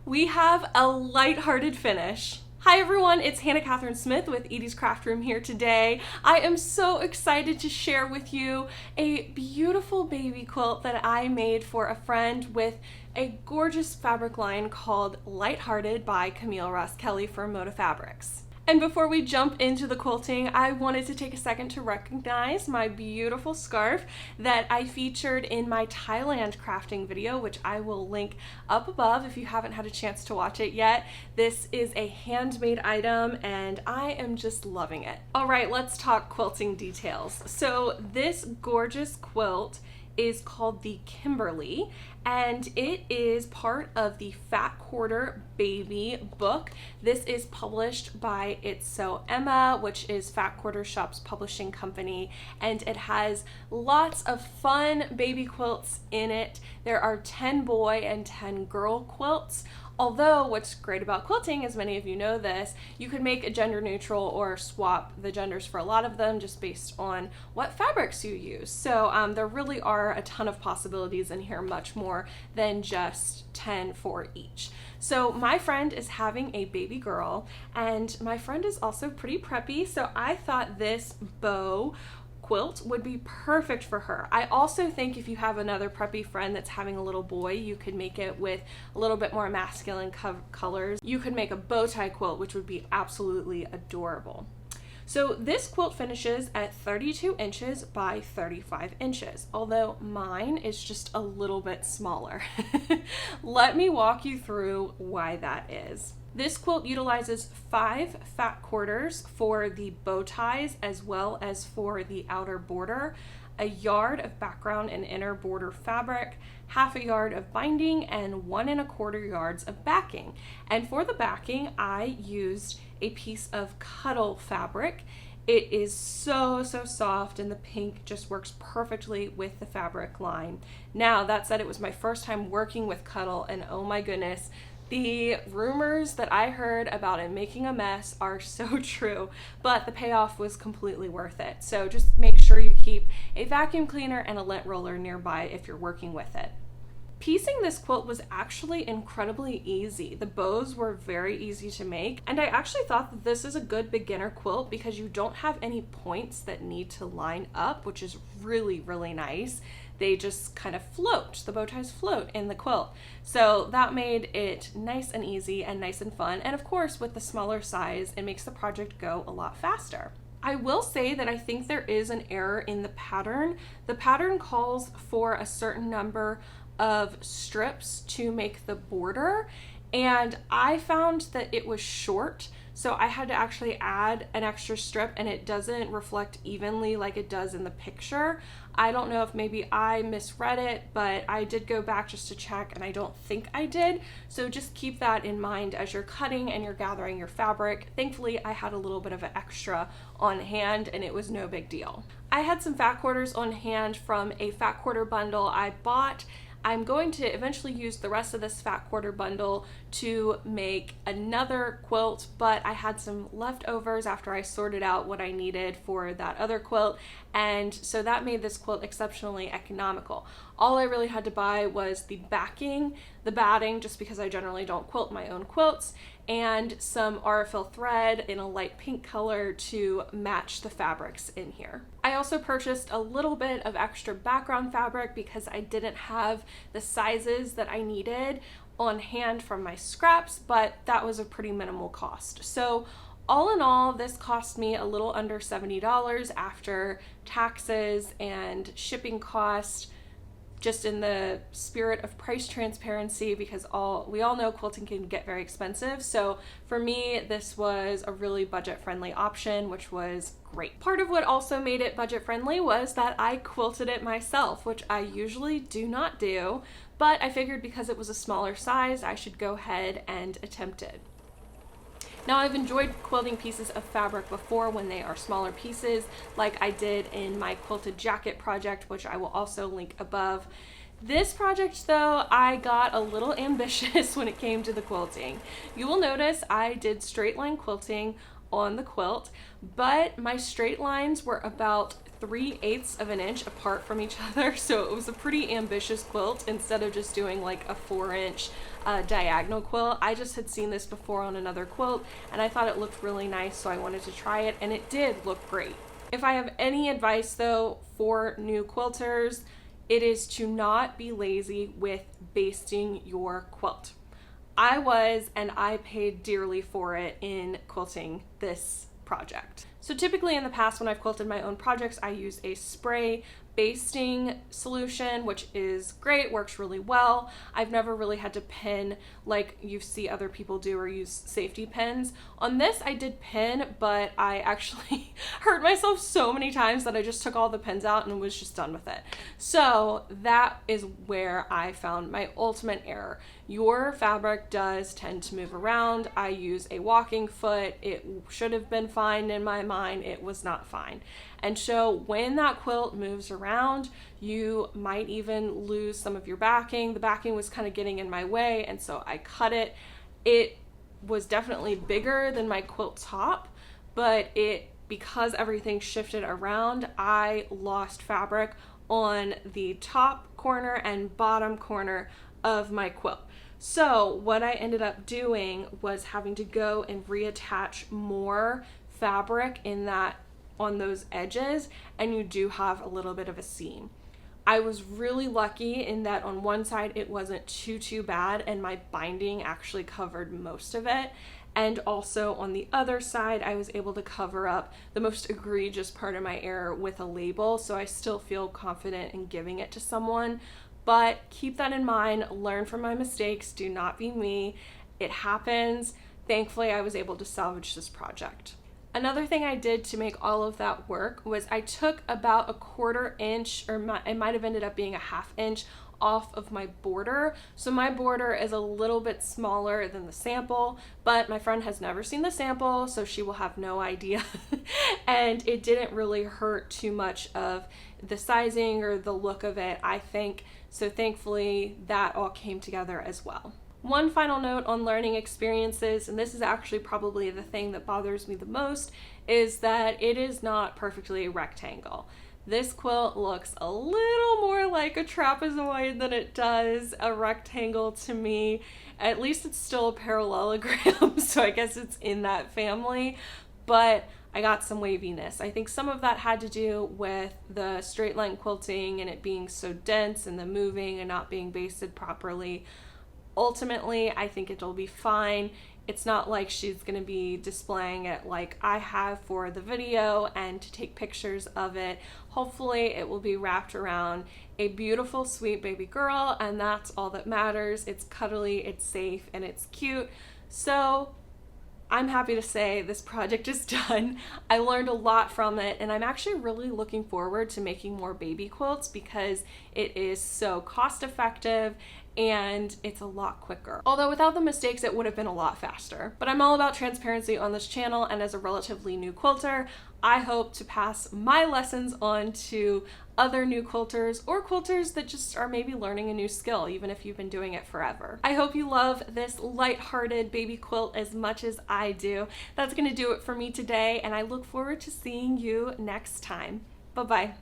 we have a lighthearted finish. Hi everyone, it's Hannah Catherine Smith with Edie's Craft Room here today. I am so excited to share with you a beautiful baby quilt that I made for a friend with a gorgeous fabric line called Lighthearted by Camille Roskelley from Moda Fabrics. And before we jump into the quilting, I wanted to take a second to recognize my beautiful scarf that I featured in my Thailand crafting video, which I will link up above if you haven't had a chance to watch it yet. This is a handmade item and I am just loving it. All right, let's talk quilting details. So this gorgeous quilt is called the Kimberly, and it is part of the Fat Quarter Baby book. This is published by It's So Emma, which is Fat Quarter Shop's publishing company, and it has lots of fun baby quilts in it. There are 10 boy and 10 girl quilts. Although what's great about quilting, as many of you know this, you could make a gender neutral or swap the genders for a lot of them just based on what fabrics you use. So there really are a ton of possibilities in here, much more than just 10 for each. So my friend is having a baby girl, and my friend is also pretty preppy, so I thought this bow quilt would be perfect for her. I also think if you have another preppy friend that's having a little boy, you could make it with a little bit more masculine colors. You could make a bow tie quilt, which would be absolutely adorable. So this quilt finishes at 32 inches by 35 inches, although mine is just a little bit smaller. Let me walk you through why that is. This quilt utilizes 5 fat quarters for the bow ties as well as for the outer border, a yard of background and inner border fabric, half a yard of binding, and 1 1/4 yards of backing. And for the backing, I used a piece of Cuddle fabric. It is so soft, and the pink just works perfectly with the fabric line. Now, that said, it was my first time working with Cuddle, and oh my goodness, the rumors that I heard about it making a mess are so true, but the payoff was completely worth it. So just make sure you keep a vacuum cleaner and a lint roller nearby if you're working with it. Piecing this quilt was actually incredibly easy. The bows were very easy to make, and I actually thought that this is a good beginner quilt because you don't have any points that need to line up, which is really nice. They just kind of float. The bow ties float in the quilt. So that made it nice and easy and nice and fun. And of course, with the smaller size, it makes the project go a lot faster. I will say that I think there is an error in the pattern. The pattern calls for a certain number of strips to make the border, and I found that it was short, so I had to actually add an extra strip, and it doesn't reflect evenly like it does in the picture. I don't know if maybe I misread it, but I did go back just to check, and I don't think I did. So just keep that in mind as you're cutting and you're gathering your fabric. Thankfully, I had a little bit of an extra on hand, and it was no big deal. I had some fat quarters on hand from a fat quarter bundle I bought. I'm going to eventually use the rest of this fat quarter bundle to make another quilt, but I had some leftovers after I sorted out what I needed for that other quilt, and so that made this quilt exceptionally economical. All I really had to buy was the backing, the batting, just because I generally don't quilt my own quilts, and some aurifil thread in a light pink color to match the fabrics in here. I also purchased a little bit of extra background fabric because I didn't have the sizes that I needed on hand from my scraps, but that was a pretty minimal cost. So all in all, this cost me a little under $70 after taxes and shipping costs, just in the spirit of price transparency, because we all know quilting can get very expensive. So for me, this was a really budget-friendly option, which was great. Part of what also made it budget-friendly was that I quilted it myself, which I usually do not do, but I figured because it was a smaller size, I should go ahead and attempt it. Now, I've enjoyed quilting pieces of fabric before when they are smaller pieces, like I did in my quilted jacket project, which I will also link above. This project, though, I got a little ambitious when it came to the quilting. You will notice I did straight line quilting on the quilt, but my straight lines were about 3/8 of an inch apart from each other, so it was a pretty ambitious quilt instead of just doing like a 4-inch diagonal quilt. I just had seen this before on another quilt and I thought it looked really nice, so I wanted to try it, and it did look great. If I have any advice though for new quilters, it is to not be lazy with basting your quilt. I was, and I paid dearly for it in quilting this project. So typically in the past when I've quilted my own projects, I use a spray basting solution, which is great, works really well. I've never really had to pin like you see other people do or use safety pins. On this I did pin, but I actually hurt myself so many times that I just took all the pins out and was just done with it. So that is where I found my ultimate error. Your fabric does tend to move around. I use a walking foot. It should have been fine in my mind. It was not fine. And so when that quilt moves around, you might even lose some of your backing. The backing was kind of getting in my way, and so I cut it. It was definitely bigger than my quilt top, but because everything shifted around, I lost fabric on the top corner and bottom corner of my quilt. So what I ended up doing was having to go and reattach more fabric on those edges, and you do have a little bit of a seam. I was really lucky in that on one side it wasn't too bad and my binding actually covered most of it, and also on the other side I was able to cover up the most egregious part of my error with a label, so I still feel confident in giving it to someone. But keep that in mind, learn from my mistakes, do not be me. It happens. Thankfully I was able to salvage this project. Another thing I did to make all of that work was I took about a 1/4 inch, or it might have ended up being a 1/2 inch off of my border. So my border is a little bit smaller than the sample, but my friend has never seen the sample, so she will have no idea. And it didn't really hurt too much of the sizing or the look of it, I think. So thankfully that all came together as well. One final note on learning experiences, and this is actually probably the thing that bothers me the most, is that it is not perfectly a rectangle. This quilt looks a little more like a trapezoid than it does a rectangle to me. At least it's still a parallelogram, so I guess it's in that family, but I got some waviness. I think some of that had to do with the straight line quilting and it being so dense and the moving and not being basted properly. Ultimately, I think it'll be fine. It's not like she's gonna be displaying it like I have for the video and to take pictures of it. Hopefully it will be wrapped around a beautiful, sweet baby girl, and that's all that matters. It's cuddly, it's safe, and it's cute. So I'm happy to say this project is done. I learned a lot from it, and I'm actually really looking forward to making more baby quilts because it is so cost effective and it's a lot quicker. Although without the mistakes, it would have been a lot faster. But I'm all about transparency on this channel, and as a relatively new quilter, I hope to pass my lessons on to other new quilters or quilters that just are maybe learning a new skill, even if you've been doing it forever. I hope you love this lighthearted baby quilt as much as I do. That's gonna do it for me today, and I look forward to seeing you next time. Bye-bye.